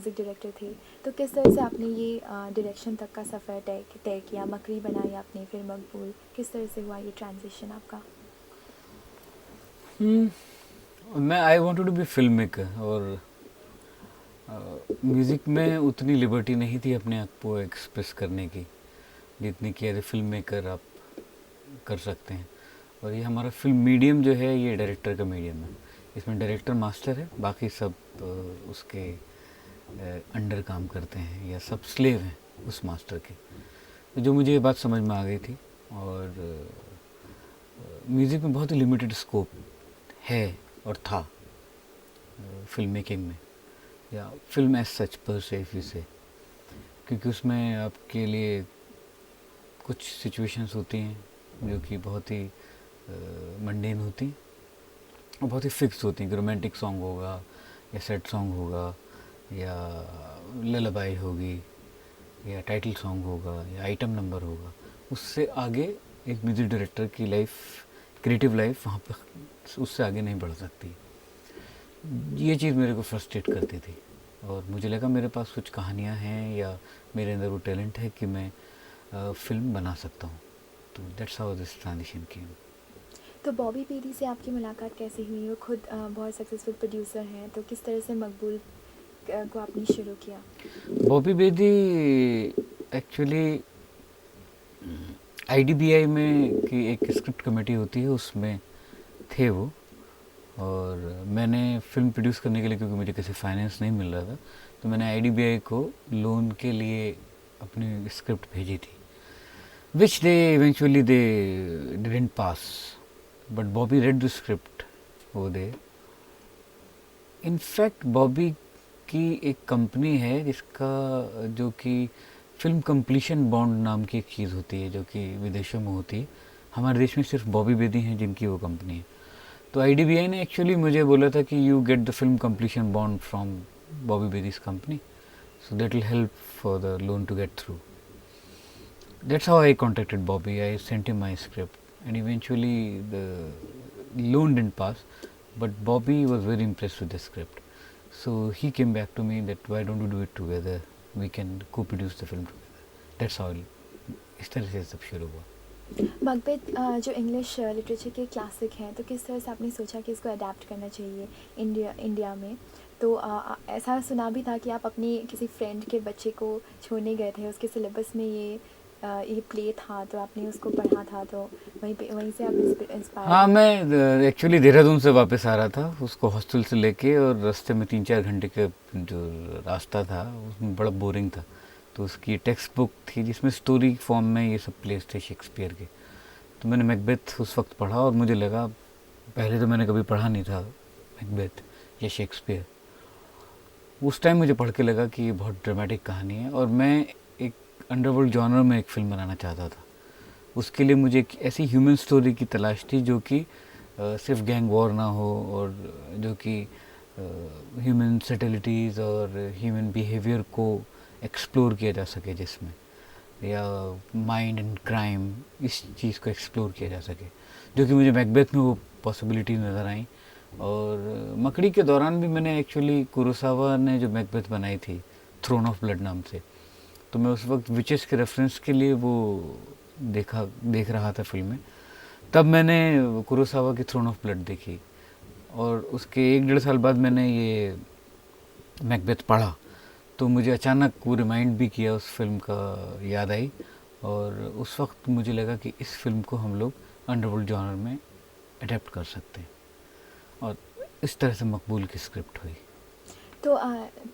Music director थे, तो किस तरह से आपने ये डायरेक्शन तक का सफ़र तय किया? मकरी बनाई आपने, फिर मकबूल, किस तरह से हुआ ये ट्रांजिशन आपका? मैं I wanted to be film maker, और म्यूज़िक में उतनी लिबर्टी नहीं थी अपने आप को एक्सप्रेस करने की जितनी कि एज ए फिल्म मेकर आप कर सकते हैं। और ये हमारा फिल्म मीडियम जो है ये डायरेक्टर का मीडियम है। इसमें डायरेक्टर मास्टर है, बाकी सब उसके अंडर काम करते हैं या सब स्लेव हैं उस मास्टर के। तो जो मुझे ये बात समझ में आ गई थी, और म्यूज़िक में बहुत ही लिमिटेड स्कोप है और था फिल्म मेकिंग में, या फिल्म एज सच पर से इफ यू से, क्योंकि उसमें आपके लिए कुछ सिचुएशंस होती हैं जो कि बहुत ही मंडेन होती हैं और बहुत ही फिक्स होती हैं कि रोमांटिक सॉन्ग होगा या सैड सॉन्ग होगा या ललबाई होगी या टाइटल सॉन्ग होगा या आइटम नंबर होगा। उससे आगे एक म्यूज़िक डायरेक्टर की लाइफ, क्रिएटिव लाइफ वहाँ पर उससे आगे नहीं बढ़ सकती। ये चीज़ मेरे को फ्रस्ट्रेट करती थी, और मुझे लगा मेरे पास कुछ कहानियाँ हैं या मेरे अंदर वो टैलेंट है कि मैं फिल्म बना सकता हूँ। तो दैट्स हाउ दिस ट्रांजिशन केम। तो बॉबी बेदी से आपकी मुलाकात कैसे हुई? वो खुद बहुत सक्सेसफुल प्रोड्यूसर हैं, तो किस तरह से मकबूल को आपने शुरू किया? बॉबी बेदी एक्चुअली आईडीबीआई में की एक स्क्रिप्ट कमेटी होती है, उसमें थे वो, और मैंने फिल्म प्रोड्यूस करने के लिए, क्योंकि मुझे किसी फाइनेंस नहीं मिल रहा था, तो मैंने आईडीबीआई को लोन के लिए अपनी स्क्रिप्ट भेजी थी, which they eventually they didn't pass, but Bobby read the script वो दे। इनफैक्ट बॉबी की एक कंपनी है जिसका, जो कि फिल्म कंप्लीशन बॉन्ड नाम की एक चीज़ होती है जो कि विदेशों में होती है, हमारे देश में सिर्फ बॉबी बेदी हैं जिनकी वो कंपनी है। तो आईडीबीआई ने एक्चुअली मुझे बोला था कि you get the film completion bond from Bobby Bedi's company, so that will help for the loan to get through. That's how I contacted Bobby. I sent him my script, and eventually the loan didn't pass, but Bobby was very impressed with the script. So he came back to me that why don't we do it together? We can co-produce the film together. That's how इस तरह से सब शुरू हुआ। मकबेथ जो English literature के classic हैं, तो किस तरह से आपने सोचा कि इसको अडेप्ट करना चाहिए इंडिया में? तो ऐसा सुना भी था कि आप अपनी किसी फ्रेंड के बच्चे को छोड़ने गए थे, उसके सिलेबस में ये प्ले था, तो आपने उसको पढ़ा था, तो वहीं से आप इंस्पायर? हाँ, मैं एक्चुअली देहरादून से वापस आ रहा था उसको हॉस्टल से लेके, और रास्ते में 3-4 घंटे का जो रास्ता था उसमें बड़ा बोरिंग था, तो उसकी टेक्स्ट बुक थी जिसमें स्टोरी फॉर्म में ये सब प्लेस थे शेक्सपियर के। तो मैंने मैकबेथ उस वक्त पढ़ा, और मुझे लगा, पहले तो मैंने कभी पढ़ा नहीं था मैकबेथ या शेक्सपियर। उस टाइम मुझे पढ़ के लगा कि ये बहुत ड्रामेटिक कहानी है, और मैं एक अंडरवर्ल्ड जॉनर में एक फ़िल्म बनाना चाहता था। उसके लिए मुझे एक ऐसी ह्यूमन स्टोरी की तलाश थी जो कि सिर्फ गैंग वॉर ना हो, और जो कि ह्यूमन सटिलिटीज़ और ह्यूमन बिहेवियर को एक्सप्लोर किया जा सके, जिसमें या माइंड एंड क्राइम, इस चीज़ को एक्सप्लोर किया जा सके, जो कि मुझे मैकबेथ में वो पॉसिबिलिटी नज़र आई। और मकड़ी के दौरान भी मैंने एक्चुअली कुरोसावा ने जो मैकबेथ बनाई थी थ्रोन ऑफ ब्लड नाम से, तो मैं उस वक्त विचेस के रेफरेंस के लिए वो देख रहा था फिल्में। तब मैंने कुरोसावा की थ्रोन ऑफ ब्लड देखी, और उसके 1-1.5 साल बाद मैंने ये मैकबेथ पढ़ा, तो मुझे अचानक वो रिमाइंड भी किया, उस फिल्म का याद आई, और उस वक्त मुझे लगा कि इस फिल्म को हम लोग अंडरवर्ल्ड जॉनर में अडेप्ट कर सकते हैं, और इस तरह से मकबूल की स्क्रिप्ट हुई। तो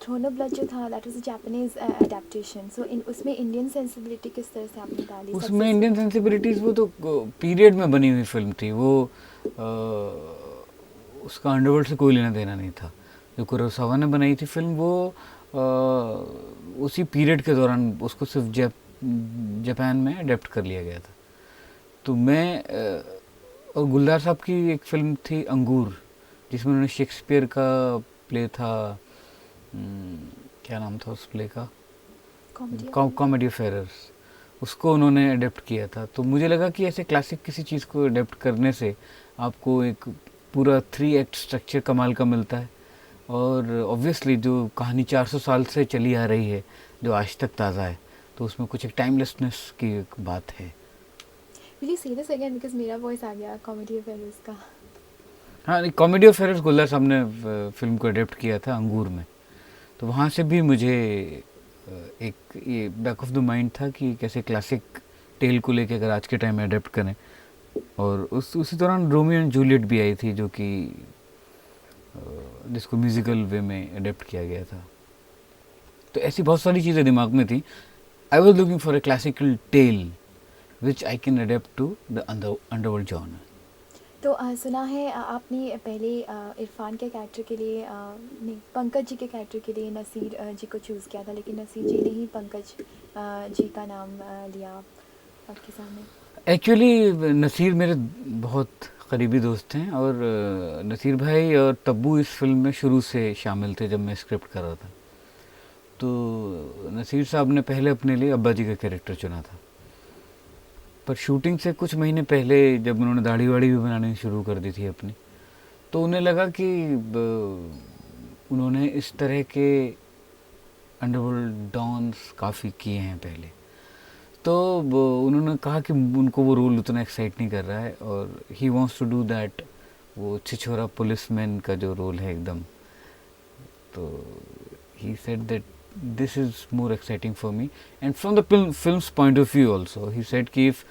थ्रोन ऑफ ब्लड जो था, that was a Japanese adaptation, so उसमें इंडियन सेंसिबिलिटी किस तरह से आपने डाली? उसमें इंडियन सेंसिबिलिटीज़, वो तो पीरियड में बनी हुई फिल्म थी, वो उसका अंडरवर्ल्ड से कोई लेना देना नहीं था। जो कुरोसावा ने बनाई थी फिल्म, वो उसी पीरियड के दौरान उसको सिर्फ जापान में अडेप्ट कर लिया गया था। तो मैं और गुलजार साहब की एक फिल्म थी अंगूर, जिसमें उन्होंने शेक्सपियर का प्ले था, क्या नाम था उस प्ले का, कॉमेडी ऑफ एरर्स, उसको उन्होंने अडेप्ट किया था। तो मुझे लगा कि ऐसे क्लासिक किसी चीज़ को अडेप्ट करने से आपको एक पूरा 3 एक्ट स्ट्रक्चर कमाल का मिलता है, और ऑब्वियसली जो कहानी 400 साल से चली आ रही है जो आज तक ताज़ा है, तो उसमें कुछ एक टाइमलेसनेस की एक बात है। विल यू से दिस अगेन बिकॉज मेरा वॉइस आ गया कॉमेडी ऑफ एरर्स का। हाँ, नहीं, कॉमेडी ऑफ एरर्स गोल्दार साहब ने फिल्म को अडेप्ट किया था अंगूर में, तो वहाँ से भी मुझे एक ये बैक ऑफ द माइंड था कि कैसे क्लासिक टेल को लेके अगर आज के टाइम में अडेप्ट करें। और उसी दौरान रोमियो एंड जूलियट भी आई थी जो कि जिसको म्यूज़िकल वे में अडेप्ट किया गया था। तो ऐसी बहुत सारी चीज़ें दिमाग में थी। I was looking for a classical tale which I can adapt to the underworld genre. तो सुना है आपने पहले इरफान के कैरेक्टर के लिए नहीं पंकज जी के कैरेक्टर के लिए नसीर जी को चूज़ किया था, लेकिन नसीर जी ने ही पंकज जी का नाम लिया आपके सामने। एक्चुअली नसीर मेरे बहुत करीबी दोस्त हैं और नसीर भाई और तब्बू इस फिल्म में शुरू से शामिल थे जब मैं स्क्रिप्ट कर रहा था। तो नसीर साहब ने पहले अपने लिए अब्बा जी का कैरेक्टर चुना था, पर शूटिंग से कुछ महीने पहले जब उन्होंने दाढ़ी वाड़ी भी बनानी शुरू कर दी थी अपनी, तो उन्हें लगा कि उन्होंने इस तरह के अंडरवर्ल्ड डॉन्स काफ़ी किए हैं पहले, तो उन्होंने कहा कि उनको वो रोल उतना एक्साइट नहीं कर रहा है और he wants to do that, वो छिछोरा पुलिसमैन का जो रोल है एकदम। तो he said that this is more exciting for me, and from the film's point of view also he said कि if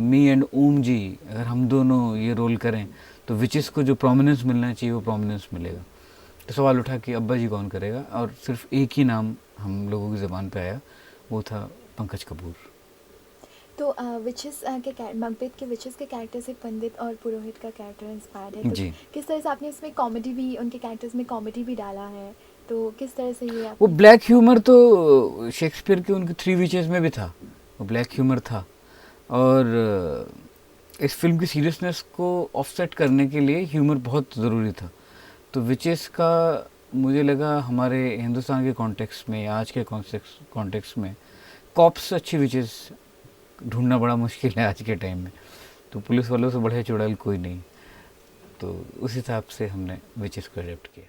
me and ओम जी अगर हम दोनों ये रोल करें तो विचेस को जो प्रोमिनेंस मिलना चाहिए वो प्रोमिनेंस मिलेगा। तो सवाल उठा कि अब्बा जी कौन करेगा, और सिर्फ एक ही नाम हम लोगों की ज़बान पे आया, वो था पंकज कपूर। तो विचेस के मकबेत के विचेस के कैरेक्टर से पंडित और पुरोहित का कैरेक्टर इंस्पायर्ड है, तो जी, किस तरह से आपने इसमें कॉमेडी भी, उनके कैरेक्टर्स में कॉमेडी भी डाला है, तो किस तरह से ये वो आपने? ब्लैक ह्यूमर तो शेक्सपियर के उनके थ्री विचेस में भी था, वो ब्लैक ह्यूमर था। और इस फिल्म की सीरियसनेस को ऑफसेट करने के लिए ह्यूमर बहुत ज़रूरी था। तो विचेस का मुझे लगा हमारे हिंदुस्तान के कॉन्टेक्स्ट में या आज के कॉन्टेक्स्ट में कॉप्स अच्छी विचेस ढूंढना बड़ा मुश्किल है आज के टाइम में, तो पुलिस वालों से बढ़िया चुड़ैल कोई नहीं, तो उस हिसाब से हमने विचेस को अडेप्ट किया।